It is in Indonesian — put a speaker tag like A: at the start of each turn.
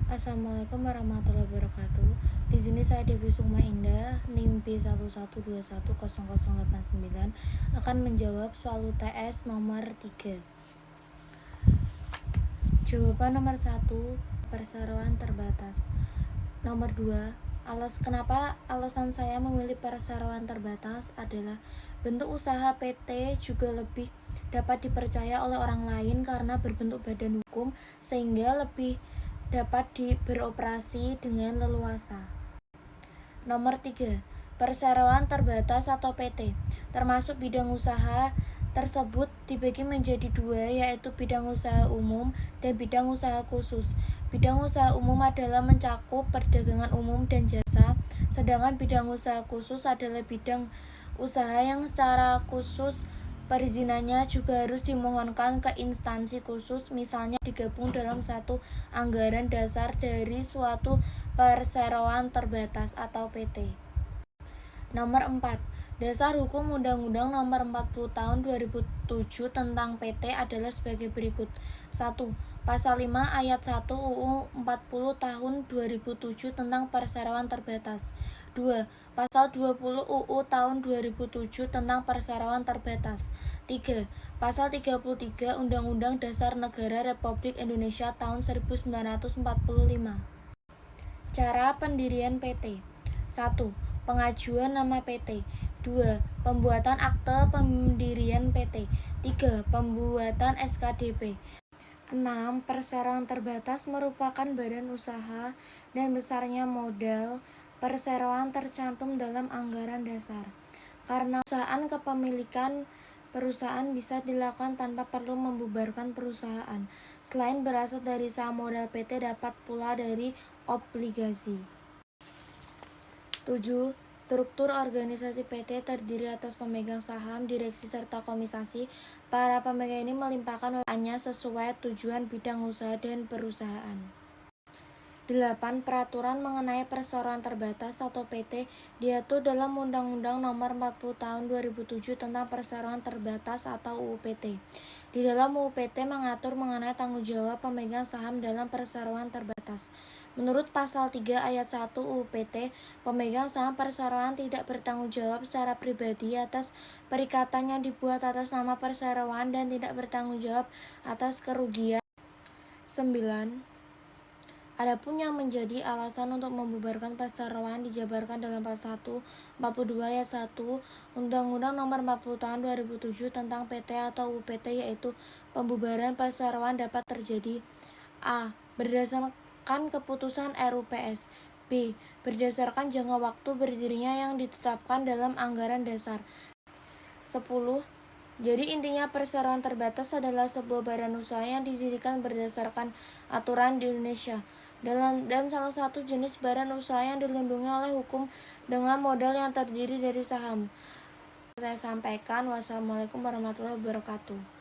A: Assalamualaikum warahmatullahi wabarakatuh. Di sini saya Dewi Sukma Indah, NIM B11210089 akan menjawab soal UTS nomor 3. Jawaban nomor 1, perseroan terbatas. Nomor 2, kenapa alasan saya memilih perseroan terbatas adalah bentuk usaha PT juga lebih dapat dipercaya oleh orang lain karena berbentuk badan hukum sehingga lebih dapat beroperasi dengan leluasa. Nomor 3, perseroan terbatas atau PT, termasuk bidang usaha tersebut dibagi menjadi dua, yaitu bidang usaha umum dan bidang usaha khusus. Bidang usaha umum adalah mencakup perdagangan umum dan jasa, sedangkan bidang usaha khusus adalah bidang usaha yang secara khusus perizinannya juga harus dimohonkan ke instansi khusus, misalnya digabung dalam satu anggaran dasar dari suatu perseroan terbatas atau PT. Nomor 4. Dasar Hukum Undang-Undang Nomor 40 Tahun 2007 tentang PT adalah sebagai berikut. 1. Pasal 5 ayat 1 UU 40 Tahun 2007 tentang perseroan terbatas. 2. Pasal 20 UU Tahun 2007 tentang perseroan terbatas. 3. Pasal 33 Undang-Undang Dasar Negara Republik Indonesia tahun 1945. Cara pendirian PT. 1. Pengajuan nama PT. 2. Pembuatan akte pendirian PT. 3. Pembuatan SKDP. 6. Perseroan terbatas merupakan badan usaha dan besarnya modal perseroan tercantum dalam anggaran dasar. Karena perusahaan kepemilikan perusahaan bisa dilakukan tanpa perlu membubarkan perusahaan. Selain berasal dari saham modal PT, dapat pula dari obligasi. 7. Struktur organisasi PT terdiri atas pemegang saham, direksi, serta komisasi. Para pemegang ini melimpahkan wewenangnya sesuai tujuan bidang usaha dan perusahaan. 8. Peraturan mengenai perseroan terbatas atau PT diatur dalam Undang-Undang Nomor 40 Tahun 2007 tentang perseroan terbatas atau UU PT. Di dalam UU PT mengatur mengenai tanggung jawab pemegang saham dalam perseroan terbatas. Menurut pasal 3 ayat 1 UU PT, pemegang saham perseroan tidak bertanggung jawab secara pribadi atas perikatan yang dibuat atas nama perseroan dan tidak bertanggung jawab atas kerugian. 9. Adapun yang menjadi alasan untuk membubarkan perseroan dijabarkan dalam pasal 142 ayat 1 Undang-Undang Nomor 40 Tahun 2007 tentang PT atau UPT, yaitu pembubaran perseroan dapat terjadi: A. Berdasarkan keputusan RUPS. B. Berdasarkan jangka waktu berdirinya yang ditetapkan dalam anggaran dasar. 10. Jadi intinya perseroan terbatas adalah sebuah badan usaha yang didirikan berdasarkan aturan di Indonesia dan salah satu jenis badan usaha yang dilindungi oleh hukum dengan modal yang terdiri dari saham. Saya sampaikan. Wassalamualaikum warahmatullahi wabarakatuh.